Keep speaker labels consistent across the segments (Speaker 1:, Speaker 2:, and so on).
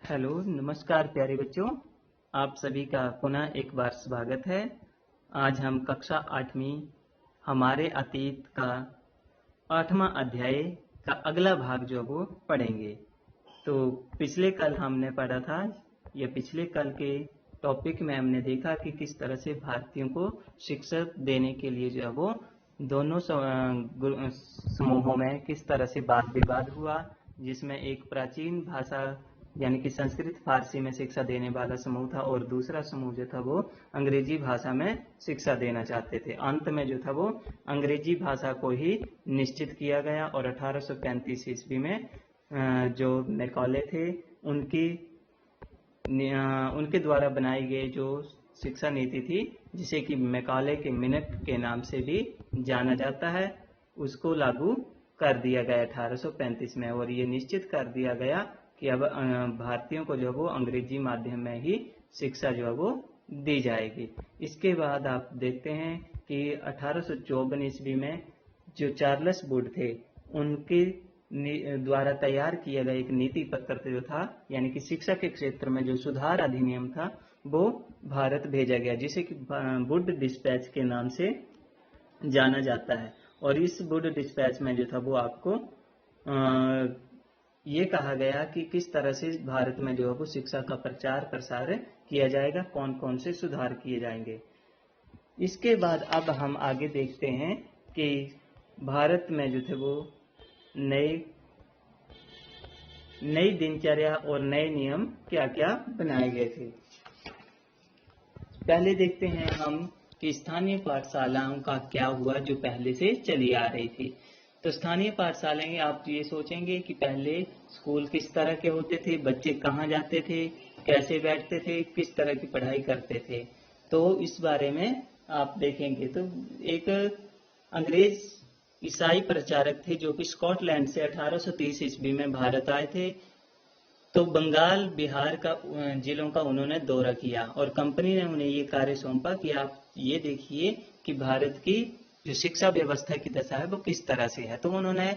Speaker 1: Hello, नमस्कार प्यारे बच्चों। आप सभी का पुनः एक बार स्वागत है। आज हम कक्षा 8वीं हमारे अतीत का 8वां अध्याय का अगला भाग जो है वो पढ़ेंगे। तो पिछले कल हमने पढ़ा था, या पिछले कल के टॉपिक में हमने देखा कि किस तरह से भारतीयों को शिक्षा देने के लिए जो है वो दोनों समूहों में किस तरह से वाद विवाद हुआ, जिसमें एक प्राचीन भाषा यानी कि संस्कृत फारसी में शिक्षा देने वाला समूह था और दूसरा समूह जो था वो अंग्रेजी भाषा में शिक्षा देना चाहते थे। अंत में जो था वो अंग्रेजी भाषा को ही निश्चित किया गया और 1835 ईस्वी में जो मैकॉले थे उनके द्वारा बनाई गई जो शिक्षा नीति थी, जिसे कि मैकॉले के मिनट के नाम से भी जाना जाता है, उसको लागू कर दिया गया 1835 में। और ये निश्चित कर दिया गया कि अब भारतीयों को जो वो अंग्रेजी माध्यम में ही शिक्षा जो है वो दी जाएगी। इसके बाद आप देखते हैं कि 1854 ईस्वी में जो चार्ल्स वुड थे उनके द्वारा तैयार किया गया एक नीति पत्र जो था, यानी कि शिक्षा के क्षेत्र में जो सुधार अधिनियम था, वो भारत भेजा गया, जिसे कि वुड डिस्पैच के नाम से जाना जाता है। और इस वुड डिस्पैच में जो था वो आपको ये कहा गया कि किस तरह से भारत में जो है वो शिक्षा का प्रचार प्रसार किया जाएगा, कौन कौन से सुधार किए जाएंगे। इसके बाद अब हम आगे देखते हैं कि भारत में जो थे वो नई दिनचर्या और नए नियम क्या क्या बनाए गए थे। पहले देखते हैं हम कि स्थानीय पाठशालाओं का क्या हुआ जो पहले से चली आ रही थी। तो स्थानीय पाठशालाएं, आप ये सोचेंगे कि पहले स्कूल किस तरह के होते थे, बच्चे कहाँ जाते थे, कैसे बैठते थे, किस तरह की पढ़ाई करते थे। तो इस बारे में आप देखेंगे तो एक अंग्रेज ईसाई प्रचारक थे जो कि स्कॉटलैंड से 1830 ईस्वी में भारत आए थे। तो बंगाल बिहार का जिलों का उन्होंने दौरा किया और कंपनी ने उन्हें ये कार्य सौंपा कि आप ये देखिए कि भारत की जो शिक्षा व्यवस्था की दशा है वो किस तरह से है। तो उन्होंने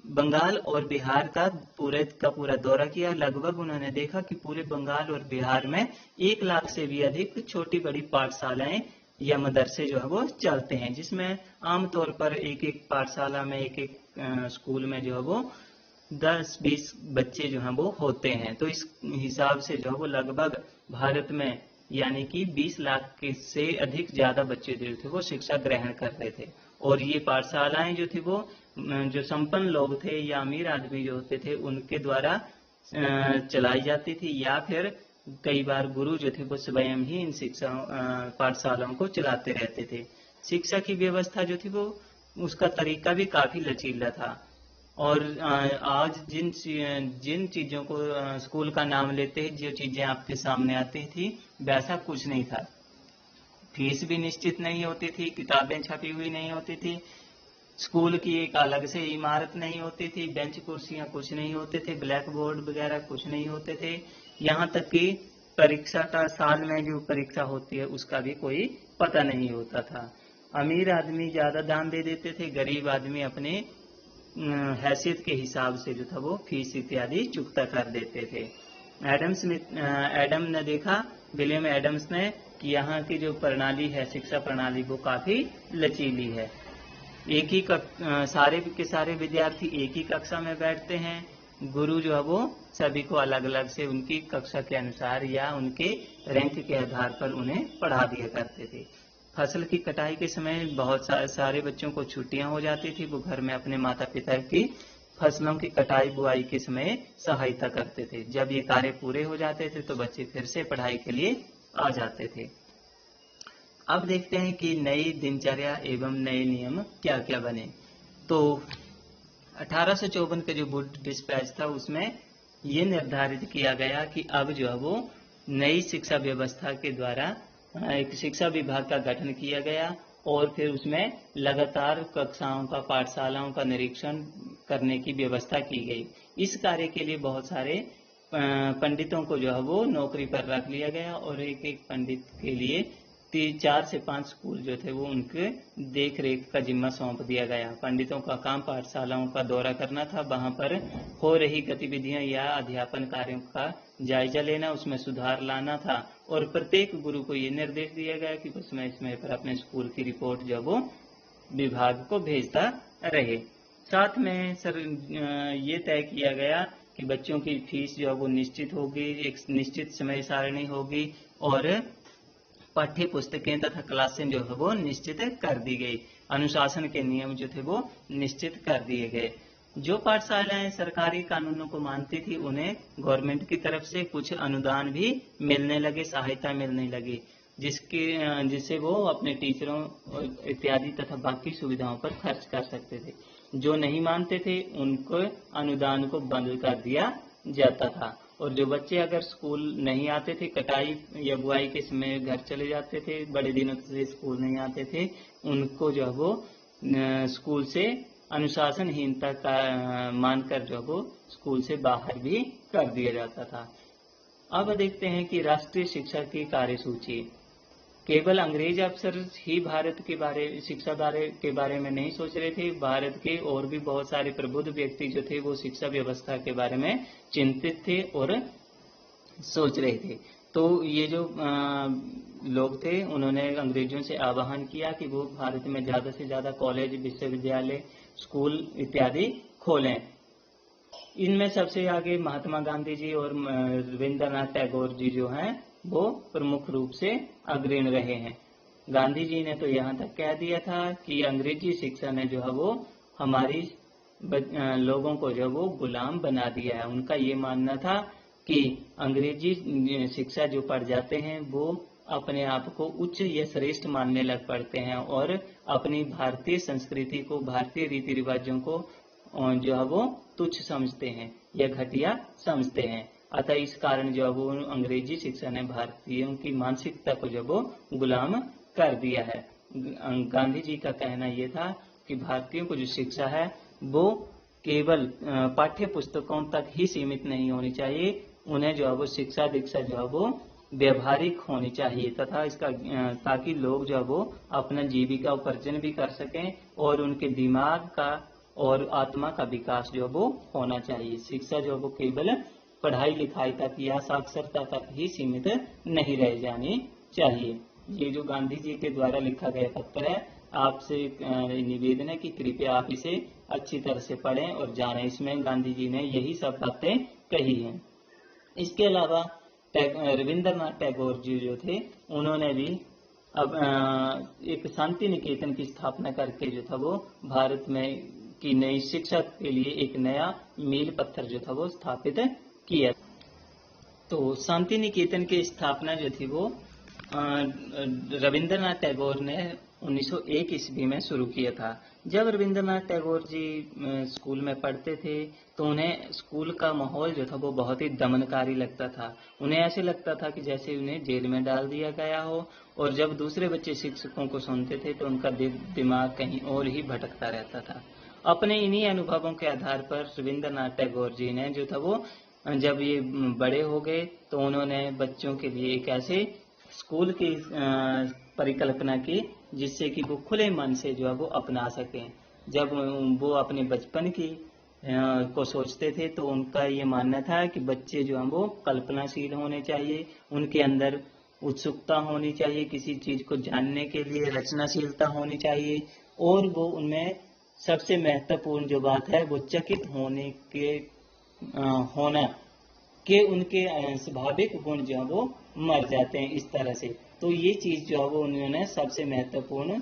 Speaker 1: बंगाल और बिहार का पूरा दौरा किया। लगभग उन्होंने देखा कि पूरे बंगाल और बिहार में 1 लाख से भी अधिक छोटी बड़ी पाठशालाएं या मदरसे जो है वो चलते हैं, जिसमें आमतौर पर एक एक पाठशाला में एक एक स्कूल में जो है वो 10-20 बच्चे जो हैं वो होते हैं। तो इस हिसाब से जो है वो लगभग भारत में यानी कि 20 लाख के से अधिक ज्यादा बच्चे जो थे वो शिक्षा ग्रहण करते थे। और ये पाठशालाएं जो थी वो जो संपन्न लोग थे या अमीर आदमी जो होते थे उनके द्वारा चलाई जाती थी, या फिर कई बार गुरु जो थे वो स्वयं ही इन शिक्षा पाठशालाओं को चलाते रहते थे। शिक्षा की व्यवस्था जो थी वो उसका तरीका भी काफी लचीला था। और आज जिन चीजों को स्कूल का नाम लेते हैं, जो चीजें आपके सामने आती थी, वैसा कुछ नहीं था। फीस भी निश्चित नहीं होती थी, किताबें छपी हुई नहीं होती थी, स्कूल की एक अलग से इमारत नहीं होती थी, बेंच कुर्सियां कुछ नहीं होते थे, ब्लैक बोर्ड वगैरह कुछ नहीं होते थे। यहाँ तक कि परीक्षा का साल में जो परीक्षा होती है उसका भी कोई पता नहीं होता था। अमीर आदमी ज्यादा दान दे देते थे, गरीब आदमी अपने हैसियत के हिसाब से जो था वो फीस इत्यादि चुकता कर देते थे। एडम ने देखा, विलियम एडम्स ने, कि यहाँ की जो प्रणाली है, शिक्षा प्रणाली, वो काफी लचीली है। एक ही सारे के सारे विद्यार्थी एक ही कक्षा में बैठते हैं, गुरु जो है वो सभी को अलग अलग से उनकी कक्षा के अनुसार या उनके रैंक के आधार पर उन्हें पढ़ा दिया करते थे। फसल की कटाई के समय बहुत सारे बच्चों को छुट्टियां हो जाती थी, वो घर में अपने माता पिता की फसलों की कटाई बुआई के समय सहायता करते थे। जब ये कार्य पूरे हो जाते थे तो बच्चे फिर से पढ़ाई के लिए आ जाते थे। अब देखते हैं कि नई दिनचर्या एवं नए नियम क्या क्या बने। तो 1854 के जो वुड डिस्पैच था उसमें ये निर्धारित किया गया कि अब जो है वो नई शिक्षा व्यवस्था के द्वारा एक शिक्षा विभाग का गठन किया गया और फिर उसमें लगातार कक्षाओं का, पाठशालाओं का निरीक्षण करने की व्यवस्था की गई। इस कार्य के लिए बहुत सारे पंडितों को जो है वो नौकरी पर रख लिया गया और एक एक पंडित के लिए 4 से 5 स्कूल जो थे वो उनके देख रेख का जिम्मा सौंप दिया गया। पंडितों का काम पाठशालाओं का दौरा करना था, वहां पर हो रही गतिविधियां या अध्यापन कार्यों का जायजा लेना, उसमें सुधार लाना था और प्रत्येक गुरु को ये निर्देश दिया गया कि समय समय पर अपने स्कूल की रिपोर्ट जो वो विभाग को भेजता रहे। साथ में सर ये तय किया गया कि बच्चों की फीस जो है वो निश्चित होगी, एक निश्चित समय सारणी होगी और पाठ्य पुस्तकें तथा क्लासें जो है वो निश्चित कर दी गई। अनुशासन के नियम जो थे वो निश्चित कर दिए गए। जो पाठशालाएं सरकारी कानूनों को मानती थी उन्हें गवर्नमेंट की तरफ से कुछ अनुदान भी मिलने लगे, सहायता मिलने लगी, जिससे वो अपने टीचरों इत्यादि तथा बाकी सुविधाओं पर खर्च कर सकते थे। जो नहीं मानते थे उनको अनुदान को बंद कर दिया जाता था और जो बच्चे अगर स्कूल नहीं आते थे, कटाई या बुआई के समय घर चले जाते थे, बड़े दिनों से स्कूल नहीं आते थे, उनको जो है वो स्कूल से अनुशासनहीनता का मानकर जो वो स्कूल से बाहर भी कर दिया जाता था। अब देखते हैं कि राष्ट्रीय शिक्षा की कार्यसूची। केवल अंग्रेज अफसर ही भारत के शिक्षा के बारे में नहीं सोच रहे थे, भारत के और भी बहुत सारे प्रबुद्ध व्यक्ति जो थे वो शिक्षा व्यवस्था के बारे में चिंतित थे और सोच रहे थे। तो ये जो लोग थे उन्होंने अंग्रेजों से आह्वान किया कि वो भारत में ज्यादा से ज्यादा कॉलेज, विश्वविद्यालय, स्कूल इत्यादि खोलें। इनमें सबसे आगे महात्मा गांधी जी और रविंद्रनाथ टैगोर जी जो हैं वो प्रमुख रूप से अग्रणी रहे हैं। गांधी जी ने तो यहाँ तक कह दिया था कि अंग्रेजी शिक्षा ने जो है वो हमारी लोगों को जो वो गुलाम बना दिया है। उनका ये मानना था कि अंग्रेजी शिक्षा जो पढ़ जाते हैं वो अपने आप को उच्च या श्रेष्ठ मानने लग पड़ते हैं और अपनी भारतीय संस्कृति को, भारतीय रीति रिवाजों को जो है वो तुच्छ समझते हैं या घटिया समझते हैं। अतः इस कारण जो है वो अंग्रेजी शिक्षा ने भारतीयों की मानसिकता को जो वो गुलाम कर दिया है। गांधी जी का कहना यह था कि भारतीयों को जो शिक्षा है वो केवल पाठ्य पुस्तकों तक ही सीमित नहीं होनी चाहिए, उन्हें जो है वो शिक्षा दीक्षा जो है वो व्यवहारिक होनी चाहिए तथा इसका ताकि लोग जो है वो अपना जीविका उपार्जन भी कर सकें और उनके दिमाग का और आत्मा का विकास जो वो होना चाहिए। शिक्षा जो वो केवल पढ़ाई लिखाई तक या साक्षरता तक ही सीमित नहीं रह जानी चाहिए। ये जो गांधी जी के द्वारा लिखा गया पत्र है, आपसे निवेदन है कि कृपया आप इसे अच्छी तरह से पढ़ें और जानें। इसमें गांधी जी ने यही सब बातें कही हैं। इसके अलावा रविंद्रनाथ टैगोर जी जो थे उन्होंने भी अब एक शांति निकेतन की स्थापना करके जो था वो भारत में की नई शिक्षा के लिए एक नया मील पत्थर जो था वो स्थापित किया। तो शांति निकेतन की स्थापना जो थी वो रविंद्रनाथ टैगोर ने 1901 ईस्वी में शुरू किया था। जब रविंद्रनाथ टैगोर जी स्कूल में पढ़ते थे तो उन्हें स्कूल का माहौल जो था वो बहुत ही दमनकारी लगता था। उन्हें ऐसे लगता था कि जैसे उन्हें जेल में डाल दिया गया हो और जब दूसरे बच्चे शिक्षकों को सुनते थे तो उनका दिमाग कहीं और ही भटकता रहता था। अपने इन्हीं अनुभवों के आधार पर रविंद्रनाथ टैगोर जी ने जो था वो जब ये बड़े हो गए तो उन्होंने बच्चों के लिए एक ऐसे स्कूल की परिकल्पना की जिससे कि वो खुले मन से जो है वो अपना सकें। जब वो अपने बचपन की को सोचते थे तो उनका ये मानना था कि बच्चे जो हैं वो कल्पनाशील होने चाहिए, उनके अंदर उत्सुकता होनी चाहिए, किसी चीज को जानने के लिए रचनाशीलता होनी चाहिए और वो उनमें सबसे महत्वपूर्ण जो बात है वो चकित होने के होना कि उनके स्वाभाविक गुण जो है वो मर जाते हैं इस तरह से। तो ये चीज जो है वो उन्होंने सबसे महत्वपूर्ण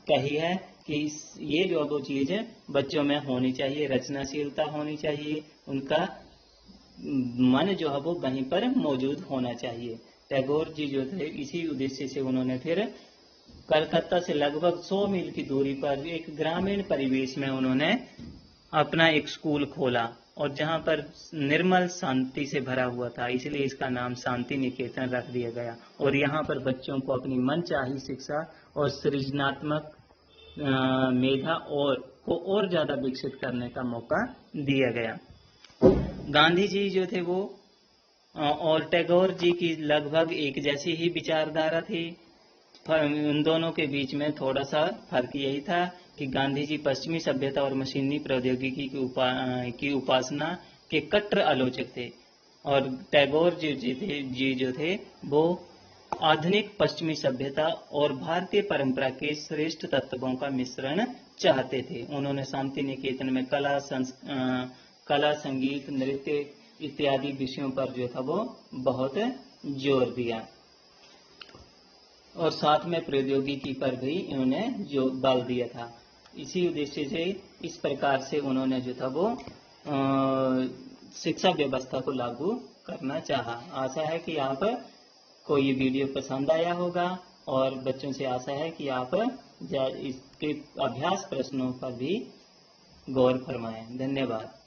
Speaker 1: कही है कि ये जो है वो चीज बच्चों में होनी चाहिए, रचनाशीलता होनी चाहिए, उनका मन जो है वो वहीं पर मौजूद होना चाहिए। टैगोर जी जो थे इसी उद्देश्य से उन्होंने फिर कलकत्ता से लगभग 100 मील की दूरी पर एक ग्रामीण परिवेश में उन्होंने अपना एक स्कूल खोला और जहां पर निर्मल शांति से भरा हुआ था, इसलिए इसका नाम शांति निकेतन रख दिया गया। और यहाँ पर बच्चों को अपनी मनचाही शिक्षा और सृजनात्मक मेधा और ज्यादा विकसित करने का मौका दिया गया। गांधी जी जो थे वो और टैगोर जी की लगभग एक जैसी ही विचारधारा थी। उन दोनों के बीच में थोड़ा सा फर्क यही था कि गांधी जी पश्चिमी सभ्यता और मशीनी प्रौद्योगिकी की उपासना के कट्टर आलोचक थे, और टैगोर जी जो थे वो आधुनिक पश्चिमी सभ्यता और भारतीय परंपरा के श्रेष्ठ तत्वों का मिश्रण चाहते थे। उन्होंने शांति निकेतन में कला, संगीत, नृत्य इत्यादि विषयों पर जो था वो बहुत जोर दिया, और साथ में प्रौद्योगिकी पर भी इन्होंने जो बल दिया था। इसी उद्देश्य से इस प्रकार से उन्होंने जो था वो शिक्षा व्यवस्था को लागू करना चाहा। आशा है कि आप को ये वीडियो पसंद आया होगा, और बच्चों से आशा है कि आप इसके अभ्यास प्रश्नों पर भी गौर फरमाएं। धन्यवाद।